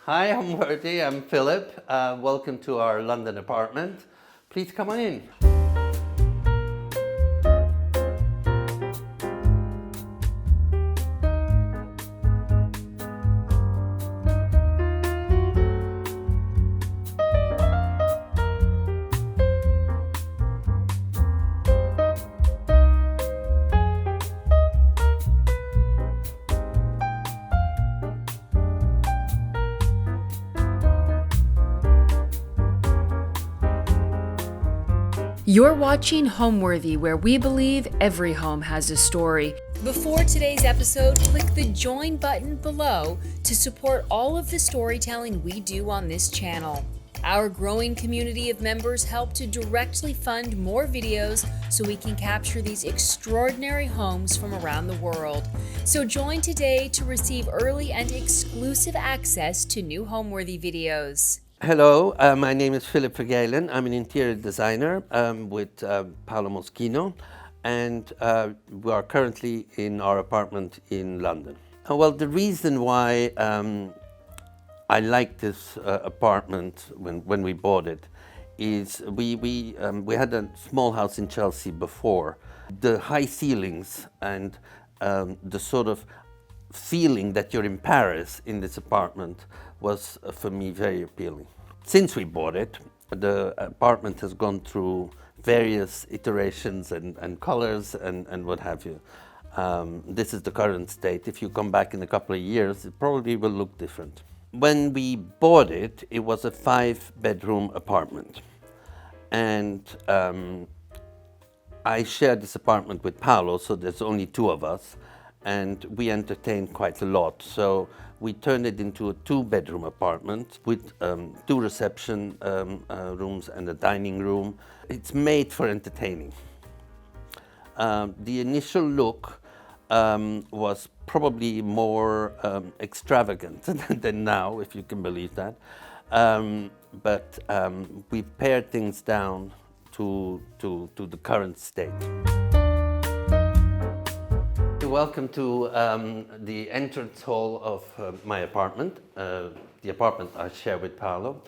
Hi, Homeworthy. I'm Philip. Welcome to our London apartment. Please come on in. You're watching Homeworthy, where we believe every home has a story. Before today's episode, click the join button below to support all of the storytelling we do on this channel. Our growing community of members help to directly fund more videos so we can capture these extraordinary homes from around the world. So join today to receive early and exclusive access to new Homeworthy videos. Hello, my name is Philip Vergeylen. I'm an interior designer with Paolo Moschino, and we are currently in our apartment in London. Well, the reason why I like this apartment when we bought it is we had a small house in Chelsea before. The high ceilings and the sort of feeling that you're in Paris in this apartment was for me very appealing. Since we bought it, the apartment has gone through various iterations and colors and what have you. This is the current state. If you come back in a couple of years, it probably will look different. When we bought it, it was a 5-bedroom apartment. And I shared this apartment with Paolo, so there's only 2 of us, and we entertained quite a lot. So we turned it into a 2-bedroom apartment with 2 reception rooms and a dining room. It's made for entertaining. The initial look was probably more extravagant than now, if you can believe that. But we pared things down to the current state. Welcome to the entrance hall of my apartment, the apartment I share with Paolo.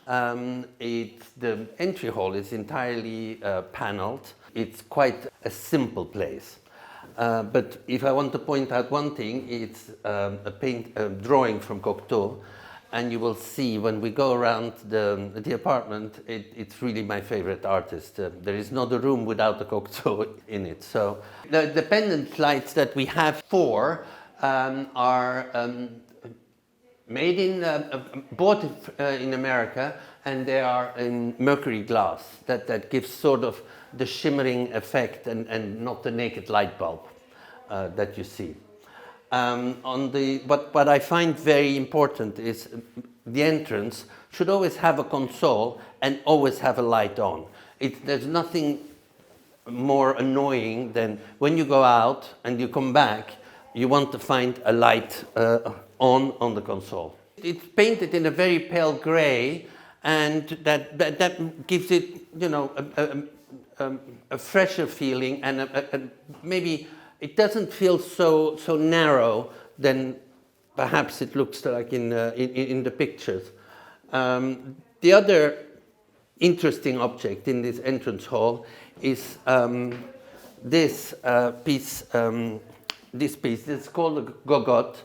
The entry hall is entirely paneled. It's quite a simple place. But if I want to point out one thing, it's a drawing from Cocteau, and you will see when we go around the apartment, it's really my favorite artist. There is not a room without a Cocteau in it. So the pendant lights that we have 4 are made bought in America, and they are in mercury glass. That gives sort of the shimmering effect and not the naked light bulb that you see. What I find very important is the entrance should always have a console and always have a light on. There's nothing more annoying than when you go out and you come back, you want to find a light on the console. It's painted in a very pale gray, and that gives it, you know, a fresher feeling, and maybe it doesn't feel so narrow than perhaps it looks like in the pictures. The other interesting object in this entrance hall is this piece. This piece. It's called a gogot.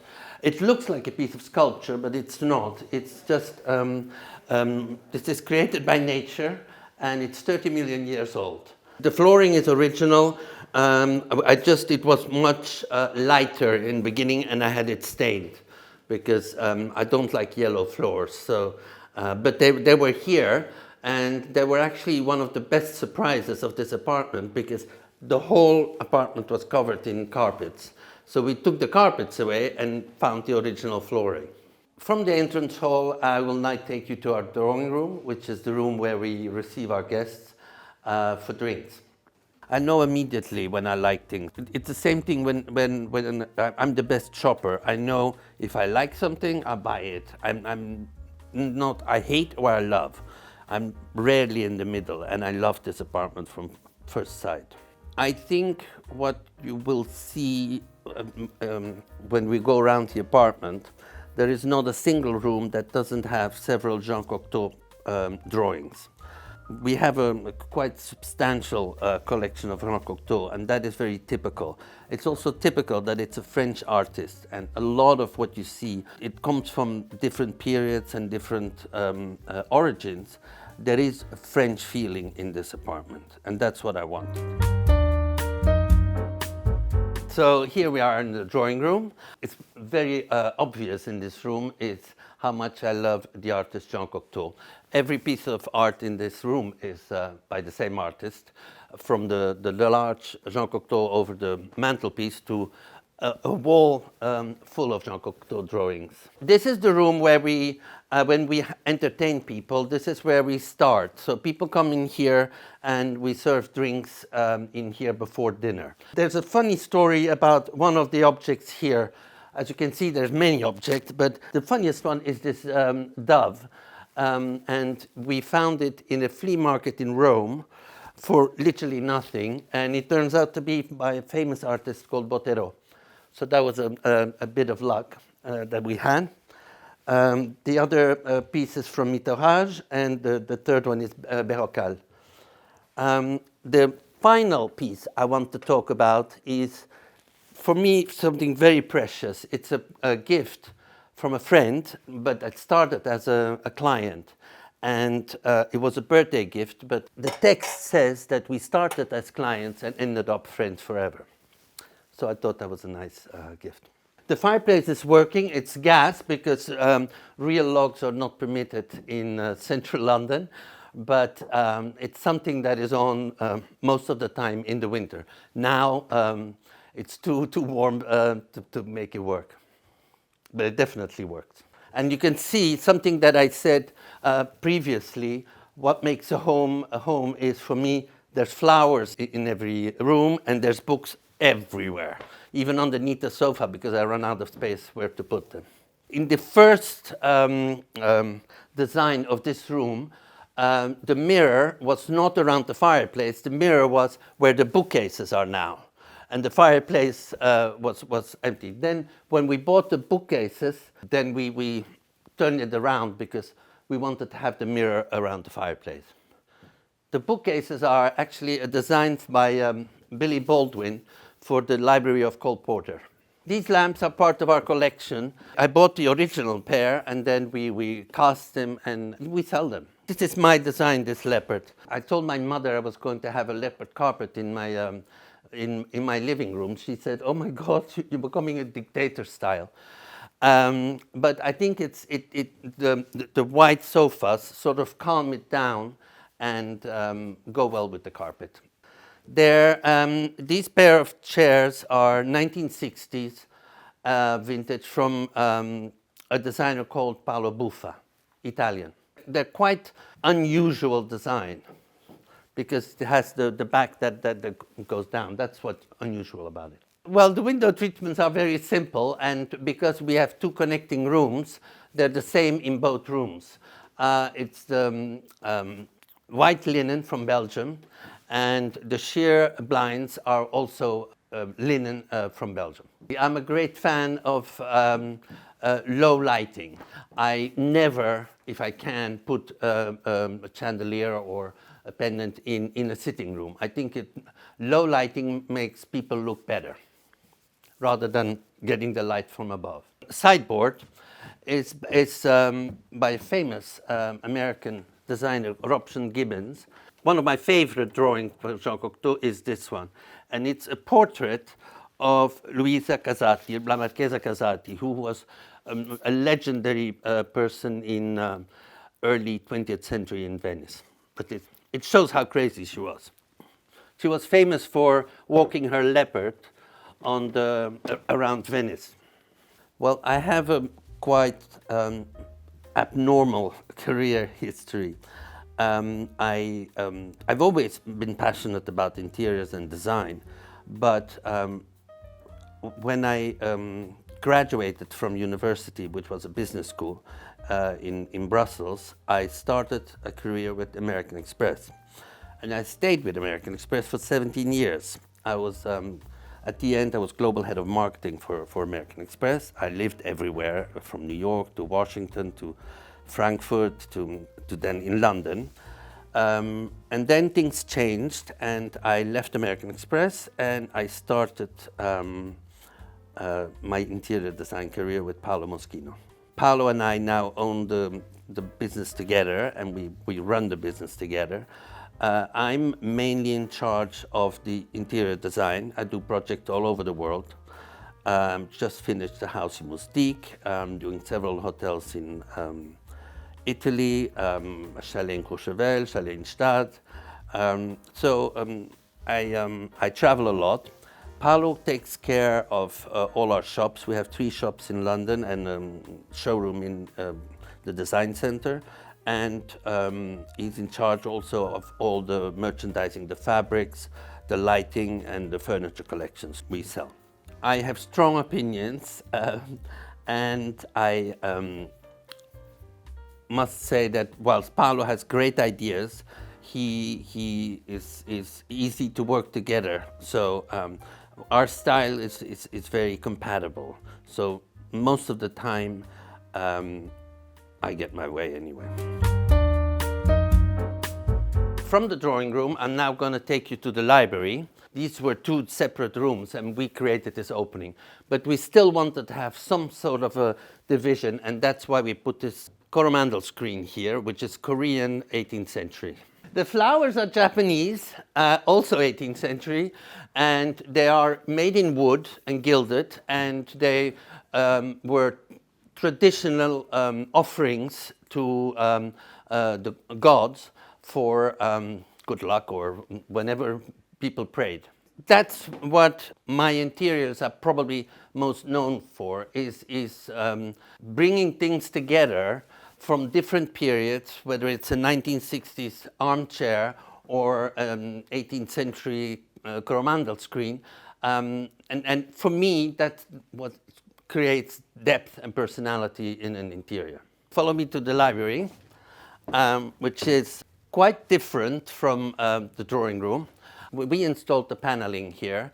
It looks like a piece of sculpture, but it's not. It's just this is created by nature, and it's 30 million years old. The flooring is original. It was much lighter in the beginning, and I had it stained because I don't like yellow floors. So, but they were here, and they were actually one of the best surprises of this apartment because the whole apartment was covered in carpets. So we took the carpets away and found the original flooring. From the entrance hall, I will now take you to our drawing room, which is the room where we receive our guests for drinks. I know immediately when I like things. It's the same thing when I'm the best shopper. I know if I like something, I buy it. I'm not, I hate or I love. I'm rarely in the middle, and I love this apartment from first sight. I think what you will see when we go around the apartment, there is not a single room that doesn't have several Jean Cocteau drawings. We have a quite substantial collection of Jean Cocteau, and that is very typical. It's also typical that it's a French artist, and a lot of what you see, it comes from different periods and different origins. There is a French feeling in this apartment, and that's what I want. So here we are in the drawing room. It's very obvious in this room is how much I love the artist Jean Cocteau. Every piece of art in this room is by the same artist, from the large Jean Cocteau over the mantelpiece to a wall full of Jean Cocteau drawings. This is the room where we, when we entertain people, this is where we start. So people come in here and we serve drinks in here before dinner. There's a funny story about one of the objects here. As you can see, there's many objects, but the funniest one is this dove. And we found it in a flea market in Rome for literally nothing. And it turns out to be by a famous artist called Botero. So that was a bit of luck that we had. The other piece is from Mitorage, and the third one is Berrocal. The final piece I want to talk about is, for me, something very precious. It's a gift from a friend, but it started as a client. And it was a birthday gift, but the text says that we started as clients and ended up friends forever. So I thought that was a nice gift. The fireplace is working. It's gas because real logs are not permitted in central London, but it's something that is on most of the time in the winter. Now it's too warm to make it work, but it definitely works. And you can see something that I said previously. What makes a home is, for me, there's flowers in every room and there's books everywhere, even underneath the sofa, because I run out of space where to put them. In the first design of this room, the mirror was not around the fireplace. The mirror was where the bookcases are now, and the fireplace was empty. Then when we bought the bookcases, then we turned it around because we wanted to have the mirror around the fireplace. The bookcases are actually designed by Billy Baldwin for the Library of Cole Porter. These lamps are part of our collection. I bought the original pair, and then we cast them and we sell them. This is my design, this leopard. I told my mother I was going to have a leopard carpet in my my living room. She said, "Oh my God, you're becoming a dictator style." But I think the white sofas sort of calm it down and go well with the carpet. These pair of chairs are 1960s vintage from a designer called Paolo Buffa, Italian. They're quite unusual design because it has the back that goes down. That's what's unusual about it. Well, the window treatments are very simple, and because we have two connecting rooms, they're the same in both rooms. It's the white linen from Belgium, and the sheer blinds are also linen from Belgium. I'm a great fan of low lighting. I never, if I can, put a chandelier or a pendant in a sitting room. I think low lighting makes people look better rather than getting the light from above. Sideboard is by a famous American designer, Robson Gibbons. One of my favorite drawings for Jean Cocteau is this one, and it's a portrait of Luisa Casati, La Marchesa Casati, who was a legendary person in early 20th century in Venice. But it shows how crazy she was. She was famous for walking her leopard on around Venice. Well, I have a quite abnormal career history. I've always been passionate about interiors and design, but when I graduated from university, which was a business school in Brussels, I started a career with American Express. And I stayed with American Express for 17 years. I was At the end, I was global head of marketing for American Express. I lived everywhere, from New York to Washington to Frankfurt to then in London. And then things changed, and I left American Express and I started my interior design career with Paolo Moschino. Paolo and I now own the business together, and we run the business together. I'm mainly in charge of the interior design. I do projects all over the world. Just finished the house in Amidst, doing several hotels in Italy, a chalet in Courchevel, chalet in Stade. I travel a lot. Paolo takes care of all our shops. We have 3 shops in London and a showroom in the design center. And he's in charge also of all the merchandising, the fabrics, the lighting, and the furniture collections we sell. I have strong opinions, and I must say that whilst Paolo has great ideas, he is easy to work together. So our style is very compatible. So most of the time, I get my way anyway. From the drawing room, I'm now going to take you to the library. These were 2 separate rooms, and we created this opening. But we still wanted to have some sort of a division, and that's why we put this coromandel screen here, which is Korean 18th century. The flowers are Japanese, also 18th century, and they are made in wood and gilded, and they were traditional offerings to the gods for good luck or whenever people prayed. That's what my interiors are probably most known for, is bringing things together from different periods, whether it's a 1960s armchair or 18th century coromandel screen. And for me, that's what creates depth and personality in an interior. Follow me to the library, which is quite different from the drawing room. We installed the paneling here.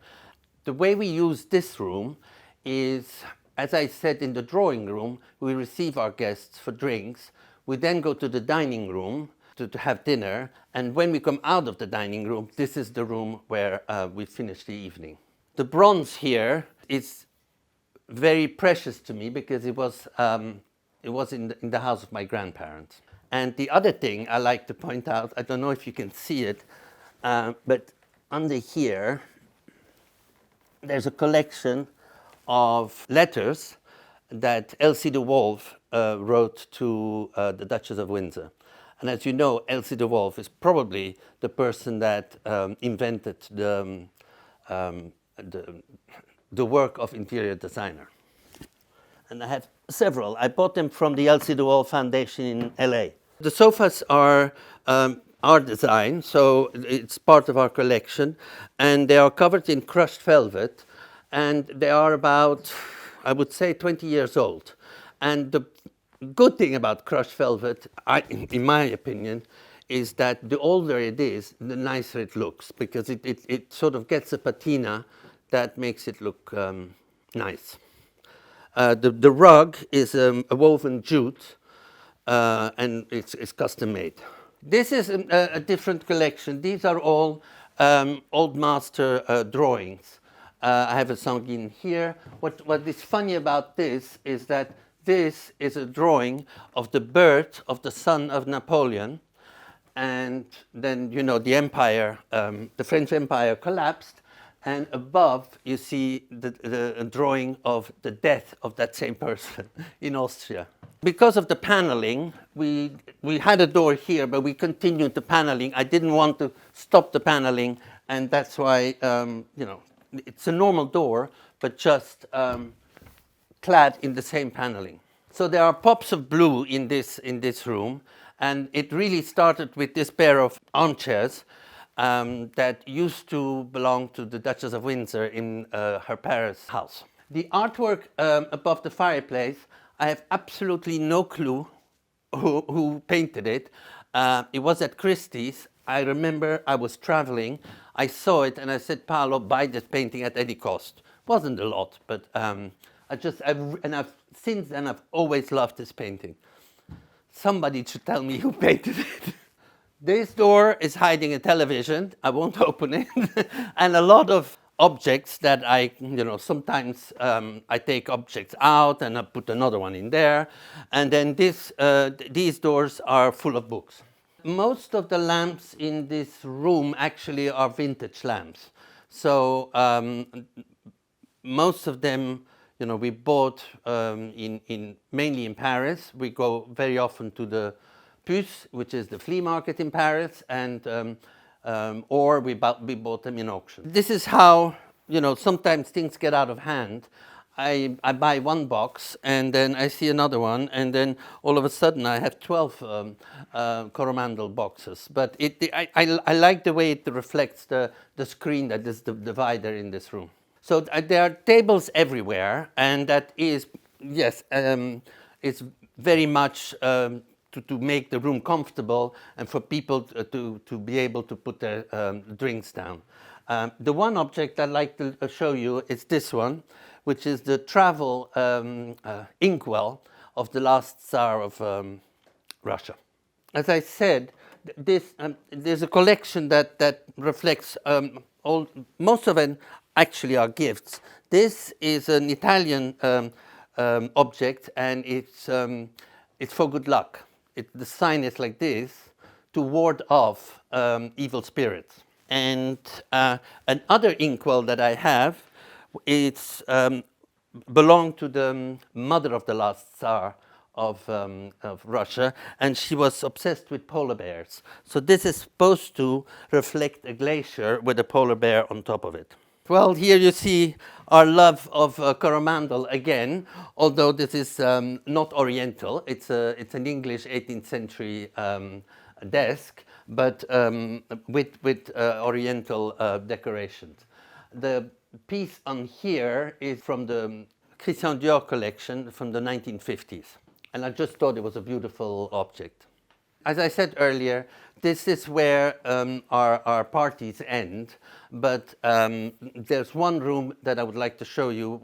The way we use this room is, as I said, in the drawing room, we receive our guests for drinks. We then go to the dining room to have dinner. And when we come out of the dining room, this is the room where we finish the evening. The bronze here is very precious to me because it was in the house of my grandparents. And the other thing I like to point out, I don't know if you can see it, but under here, there's a collection of letters that Elsie de Wolf wrote to the Duchess of Windsor. And as you know, Elsie de Wolf is probably the person that invented the work of interior designer. And I have several. I bought them from the Elsie de Wolf Foundation in LA. The sofas are our design, so it's part of our collection, and they are covered in crushed velvet, and they are about, I would say, 20 years old. And the good thing about crushed velvet, in my opinion, is that the older it is, the nicer it looks, because it sort of gets a patina that makes it look nice. The rug is a woven jute, and it's custom made. This is a different collection. These are all old master drawings. I have a sanguine here. What is funny about this is that this is a drawing of the birth of the son of Napoleon. And then, you know, the empire, the French Empire collapsed. And above, you see the drawing of the death of that same person in Austria. Because of the paneling, we had a door here, but we continued the paneling. I didn't want to stop the paneling, and that's why, you know, it's a normal door, but just clad in the same paneling. So there are pops of blue in this room, and it really started with this pair of armchairs that used to belong to the Duchess of Windsor in her Paris house. The artwork above the fireplace, I have absolutely no clue who painted it. It was at Christie's. I remember I was traveling. I saw it and I said, Paolo, buy this painting at any cost. Wasn't a lot, but since then I've always loved this painting. Somebody should tell me who painted it. This door is hiding a television. I won't open it. And a lot of objects that sometimes I take objects out and I put another one in there. And then these doors are full of books. Most of the lamps in this room actually are vintage lamps. So most of them, we bought mainly in Paris. We go very often to the Puce, which is the flea market in Paris, and or we bought them in auction. This is how, sometimes things get out of hand. I buy one box and then I see another one, and then all of a sudden I have 12 Coromandel boxes. But I like the way it reflects the screen that is the divider in this room. So there are tables everywhere, and that is, yes, it's very much to make the room comfortable and for people to be able to put their drinks down. The one object I'd like to show you is this one, which is the travel inkwell of the last Tsar of Russia. As I said, there's a collection that reflects most of it actually are gifts. This is an Italian object, and it's for good luck. The sign is like this, to ward off evil spirits. And another inkwell that I have, it's belonged to the mother of the last Tsar of Russia, and she was obsessed with polar bears. So this is supposed to reflect a glacier with a polar bear on top of it. Well, here you see our love of Coromandel again, although this is not Oriental. It's an English 18th century desk, but with Oriental decorations. The piece on here is from the Christian Dior collection from the 1950s, and I just thought it was a beautiful object. As I said earlier, this is where our parties end, but there's one room that I would like to show you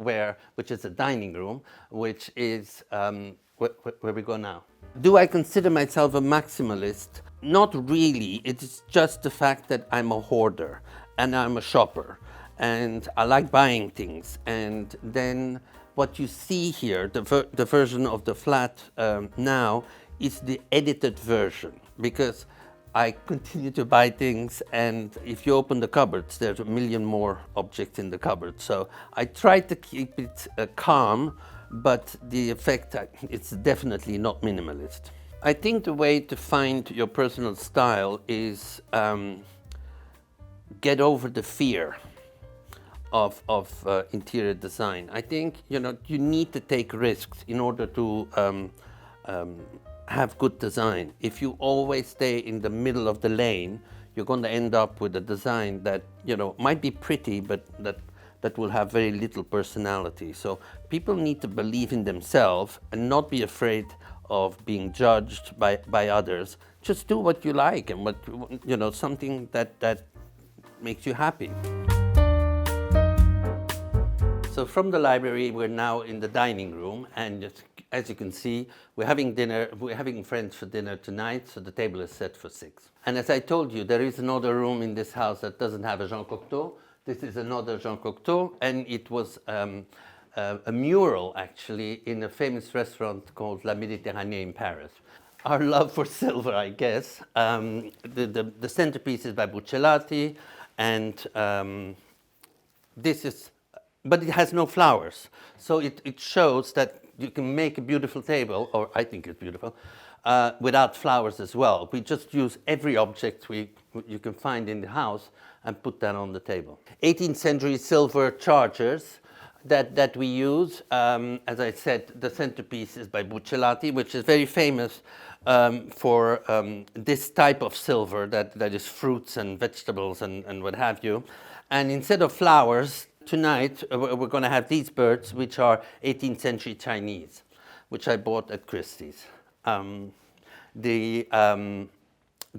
which is a dining room, which is where we go now. Do I consider myself a maximalist? Not really. It's just the fact that I'm a hoarder and I'm a shopper and I like buying things. And then what you see here, the version of the flat now, is the edited version, because I continue to buy things, and if you open the cupboards, there's a million more objects in the cupboard. So I try to keep it calm, but the effect, it's definitely not minimalist. I think the way to find your personal style is get over the fear of interior design. I think you need to take risks in order to have good design. If you always stay in the middle of the lane, you're going to end up with a design that might be pretty, but that will have very little personality. So people need to believe in themselves and not be afraid of being judged by others. Just do what you like and something that makes you happy. So from the library, we're now in the dining room, and as you can see, we're having dinner. We're having friends for dinner tonight, so the table is set for 6. And as I told you, there is another room in this house that doesn't have a Jean Cocteau. This is another Jean Cocteau, and it was a mural, actually, in a famous restaurant called La Méditerranée in Paris. Our love for silver, I guess. The centerpiece is by Buccellati, and this is, but it has no flowers. So it shows that you can make a beautiful table, or I think it's beautiful, without flowers as well. We just use every object you can find in the house and put that on the table. 18th century silver chargers that we use. As I said, the centerpiece is by Buccellati, which is very famous for this type of silver that is fruits and vegetables and what have you. And instead of flowers, tonight we're going to have these birds, which are 18th century Chinese, which I bought at Christie's. The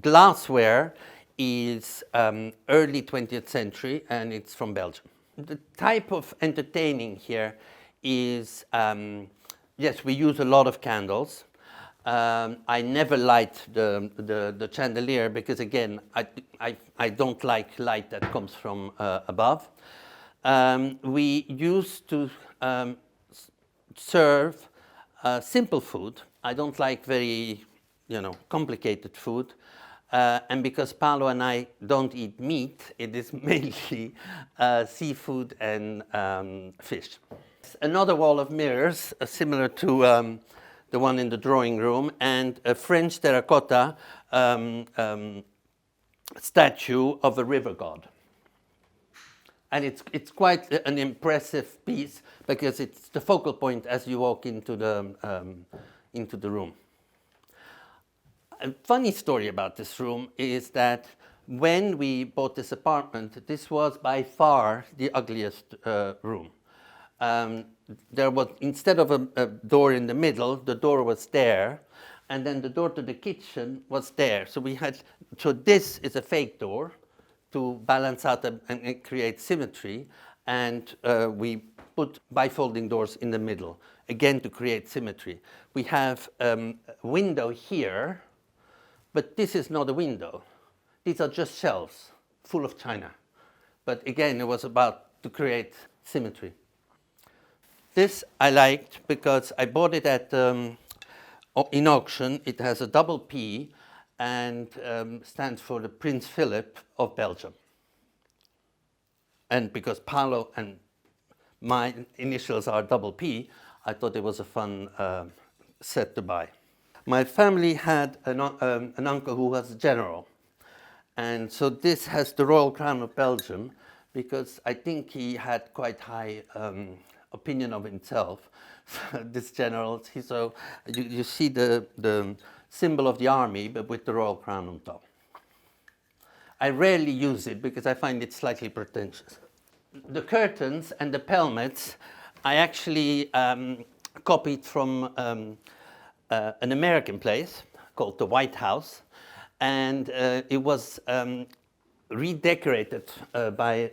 glassware is early 20th century, and it's from Belgium. The type of entertaining here is, yes, we use a lot of candles. I never light the chandelier because, again, I don't like light that comes from above. We used to serve simple food. I don't like very, complicated food. And because Paolo and I don't eat meat, it is mainly seafood and fish. Another wall of mirrors, similar to the one in the drawing room, and a French terracotta statue of a river god. And it's quite an impressive piece because it's the focal point as you walk into the room. A funny story about this room is that when we bought this apartment, this was by far the ugliest room. There was, instead of a door in the middle, the door was there, and then the door to the kitchen was there. So this is a fake door to balance out and create symmetry, and we put bifolding doors in the middle, again to create symmetry. We have a window here, but this is not a window. These are just shelves full of china. But again, it was about to create symmetry. This I liked because I bought it at in auction. It has a double P and stands for the Prince Philip of Belgium. And because Paolo and my initials are double P, I thought it was a fun set to buy. My family had an uncle who was a general. And so this has the Royal Crown of Belgium because I think he had quite high opinion of himself, this general. So you see the symbol of the army, but with the Royal Crown on top. I rarely use it because I find it slightly pretentious. The curtains and the pelmets, I actually copied from an American place called the White House, and it was redecorated by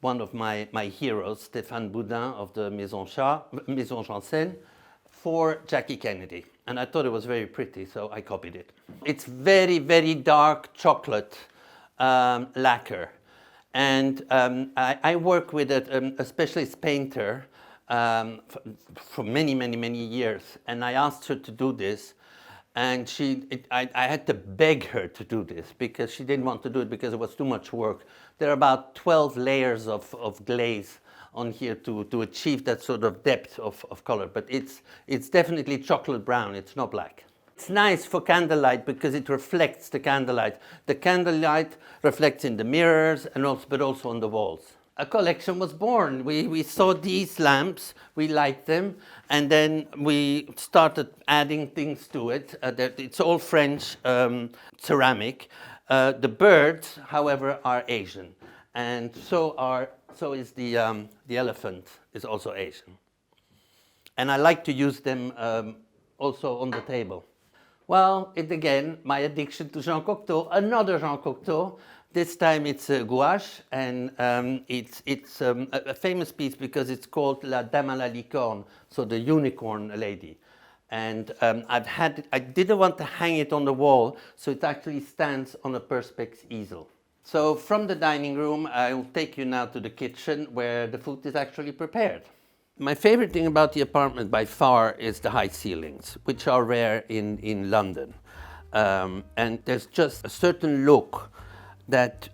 one of my heroes, Stéphane Boudin of the Maison Janssen, for Jackie Kennedy. And I thought it was very pretty, so I copied it. It's very, very dark chocolate lacquer. And I work with a specialist painter for many, many, many years. And I asked her to do this. And I had to beg her to do this because she didn't want to do it because it was too much work. There are about 12 layers of glaze on here to achieve that sort of depth of color. But it's definitely chocolate brown, it's not black. It's nice for candlelight because it reflects the candlelight. The candlelight reflects in the mirrors but also on the walls. A collection was born. We saw these lamps, we liked them, and then we started adding things to it. It's all French ceramic. The birds, however, are Asian, and so is the elephant is also Asian. And I like to use them also on the table. Well, again, my addiction to Jean Cocteau, another Jean Cocteau. This time it's gouache, and it's a famous piece because it's called La Dame à la Licorne, so the unicorn lady. And I didn't want to hang it on the wall, so it actually stands on a Perspex easel. So from the dining room, I'll take you now to the kitchen where the food is actually prepared. My favorite thing about the apartment by far is the high ceilings, which are rare in London. And there's just a certain look that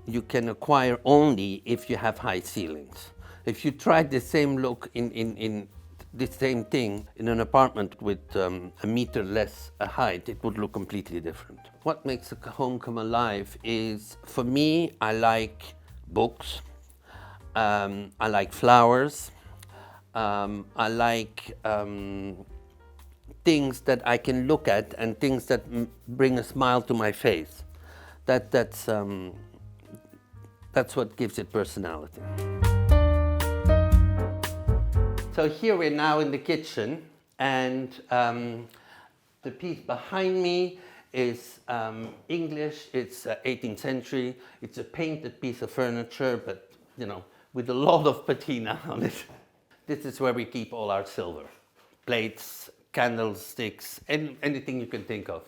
you can acquire only if you have high ceilings. If you tried the same look in the same thing in an apartment with a meter less height, it would look completely different. What makes a home come alive is, for me, I like books, I like flowers, I like things that I can look at and things that bring a smile to my face. That's what gives it personality. So here we're now in the kitchen, and the piece behind me is English. It's 18th century. It's a painted piece of furniture, but with a lot of patina on it. This is where we keep all our silver, plates, candlesticks, anything you can think of.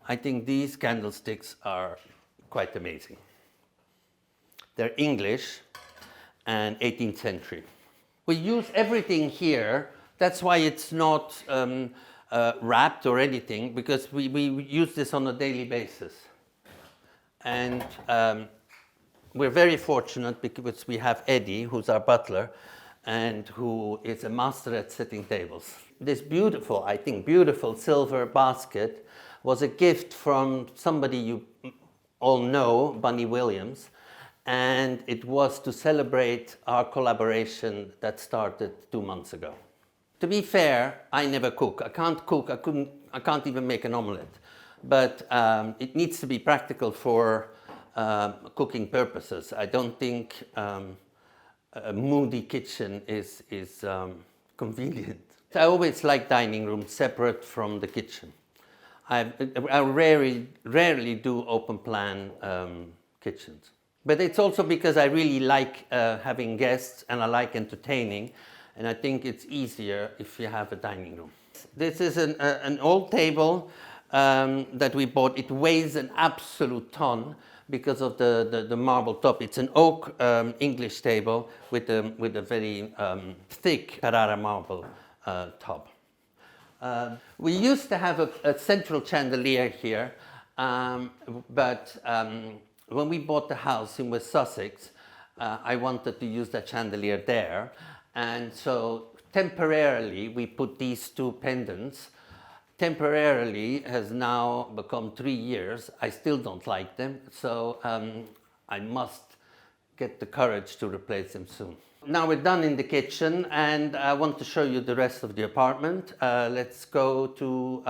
I think these candlesticks are quite amazing. They're English and 18th century. We use everything here. That's why it's not wrapped or anything, because we use this on a daily basis. And we're very fortunate because we have Eddie, who's our butler, and who is a master at setting tables. This beautiful, I think, beautiful silver basket was a gift from somebody you all know, Bunny Williams, and it was to celebrate our collaboration that started 2 months ago. To be fair, I never cook. I can't cook. I can't even make an omelette. But it needs to be practical for cooking purposes. I don't think a moody kitchen is convenient. I always like dining rooms separate from the kitchen. I rarely do open plan kitchens. But it's also because I really like having guests and I like entertaining, and I think it's easier if you have a dining room. This is an old table that we bought. It weighs an absolute ton because of the marble top. It's an oak English table with a very thick Carrara marble top. We used to have a central chandelier here, but when we bought the house in West Sussex, I wanted to use that chandelier there, and so temporarily we put these two pendants. Temporarily has now become 3 years. I still don't like them, so I must get the courage to replace them soon. Now we're done in the kitchen, and I want to show you the rest of the apartment. Let's go to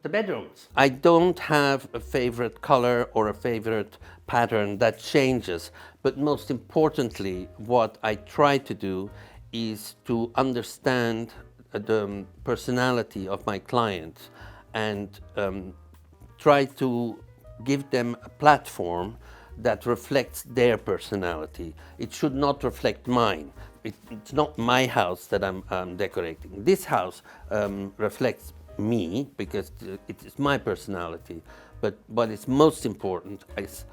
the bedrooms. I don't have a favorite color or a favorite pattern that changes, but most importantly, what I try to do is to understand the personality of my clients and try to give them a platform that reflects their personality. It should not reflect mine. It's not my house that I'm decorating. This house reflects me because it is my personality. But what is most important is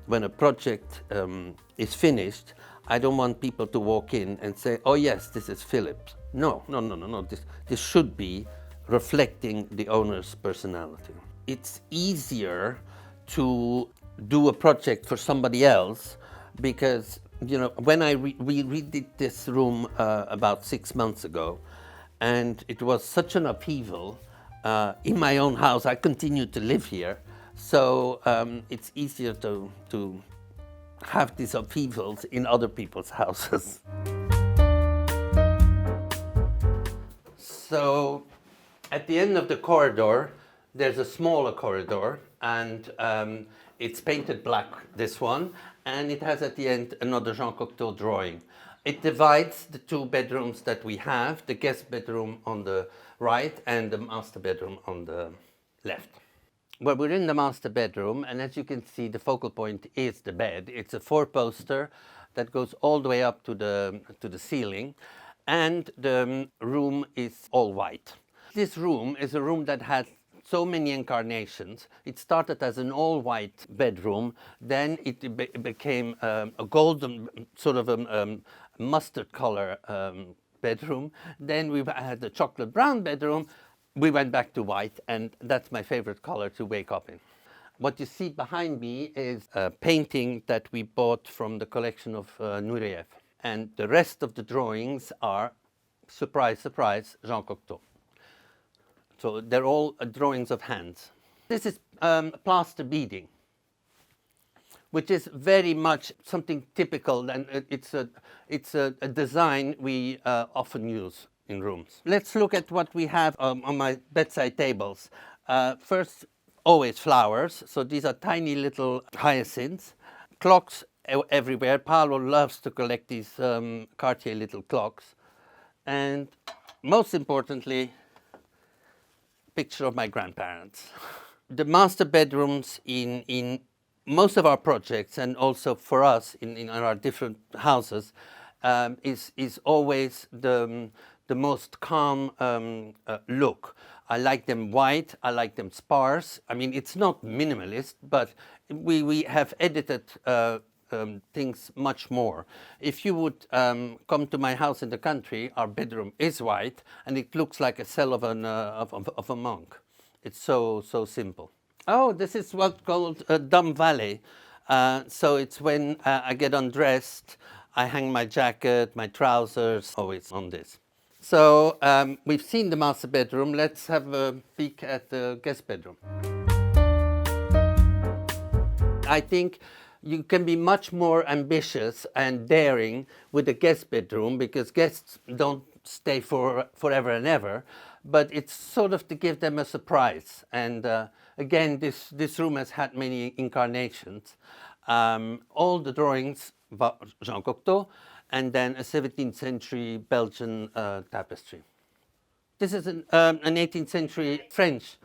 when a project is finished, I don't want people to walk in and say, oh yes, this is Philip. No. This should be reflecting the owner's personality. It's easier to do a project for somebody else because, when we redid this room about 6 months ago, and it was such an upheaval in my own house. I continue to live here, so it's easier to have these upheavals in other people's houses. So at the end of the corridor, there's a smaller corridor, and it's painted black, this one, and it has at the end another Jean Cocteau drawing. It divides the two bedrooms that we have, the guest bedroom on the right and the master bedroom on the left. Well, we're in the master bedroom, and as you can see, the focal point is the bed. It's a 4-poster that goes all the way up to the ceiling, and the room is all white. This room is a room that has so many incarnations. It started as an all-white bedroom, then it became a golden, sort of mustard color bedroom. Then we had the chocolate brown bedroom. We went back to white, and that's my favorite color to wake up in. What you see behind me is a painting that we bought from the collection of Nureyev. And the rest of the drawings are, surprise, surprise, Jean Cocteau. So they're all drawings of hands. This is plaster beading, which is very much something typical, and it's a design we often use in rooms. Let's look at what we have on my bedside tables. First, always flowers. So these are tiny little hyacinths. Clocks everywhere. Paolo loves to collect these Cartier little clocks. And most importantly, picture of my grandparents. The master bedrooms in most of our projects, and also for us in our different houses, is always the most calm look. I like them white, I like them sparse. I mean, it's not minimalist, but we have edited things much more. If you would come to my house in the country, our bedroom is white, and it looks like a cell of a monk. It's so simple. Oh, this is what's called a dumb valet. So it's when I get undressed, I hang my jacket, my trousers, always on this. So we've seen the master bedroom. Let's have a peek at the guest bedroom. I think you can be much more ambitious and daring with the guest bedroom, because guests don't stay forever and ever, but it's sort of to give them a surprise. And again, this room has had many incarnations. All the drawings, Jean Cocteau, and then a 17th century Belgian tapestry. This is an 18th century French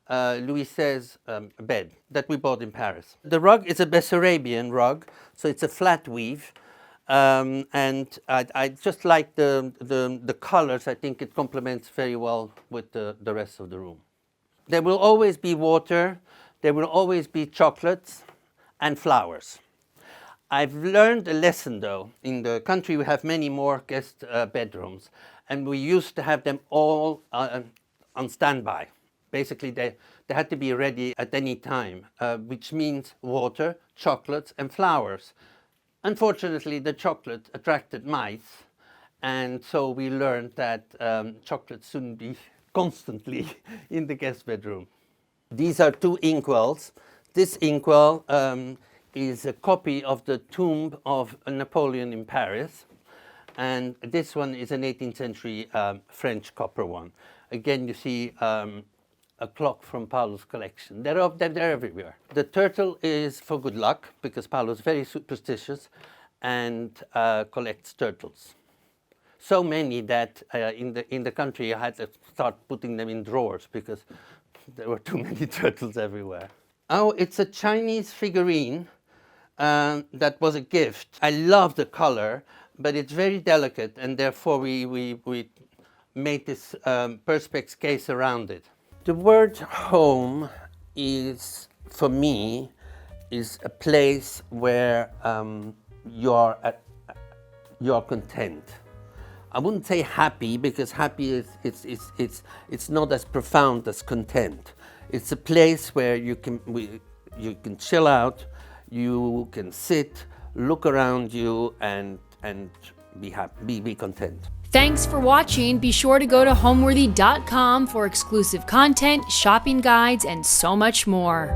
Louis XVI bed that we bought in Paris. The rug is a Bessarabian rug, so it's a flat weave, and I just like the colors. I think it complements very well with the rest of the room. There will always be water, there will always be chocolates and flowers. I've learned a lesson though. In the country we have many more guest bedrooms, and we used to have them all on standby. Basically they had to be ready at any time, which means water, chocolates and flowers. Unfortunately, the chocolate attracted mice, and so we learned that chocolate shouldn't be constantly in the guest bedroom. These are two inkwells. This inkwell is a copy of the tomb of Napoleon in Paris, and this one is an 18th century French copper one. Again, you see a clock from Paolo's collection. They're everywhere. The turtle is for good luck, because Paolo's very superstitious and collects turtles. So many that in the country I had to start putting them in drawers because there were too many turtles everywhere. Oh, it's a Chinese figurine that was a gift. I love the color, but it's very delicate, and therefore we made this perspex case around it. The word home is, for me, is a place where you are content. I wouldn't say happy, because happy is it's not as profound as content. It's a place where you can chill out, you can sit, look around you, and be happy, be content. Thanks for watching. Be sure to go to homeworthy.com for exclusive content, shopping guides, and so much more.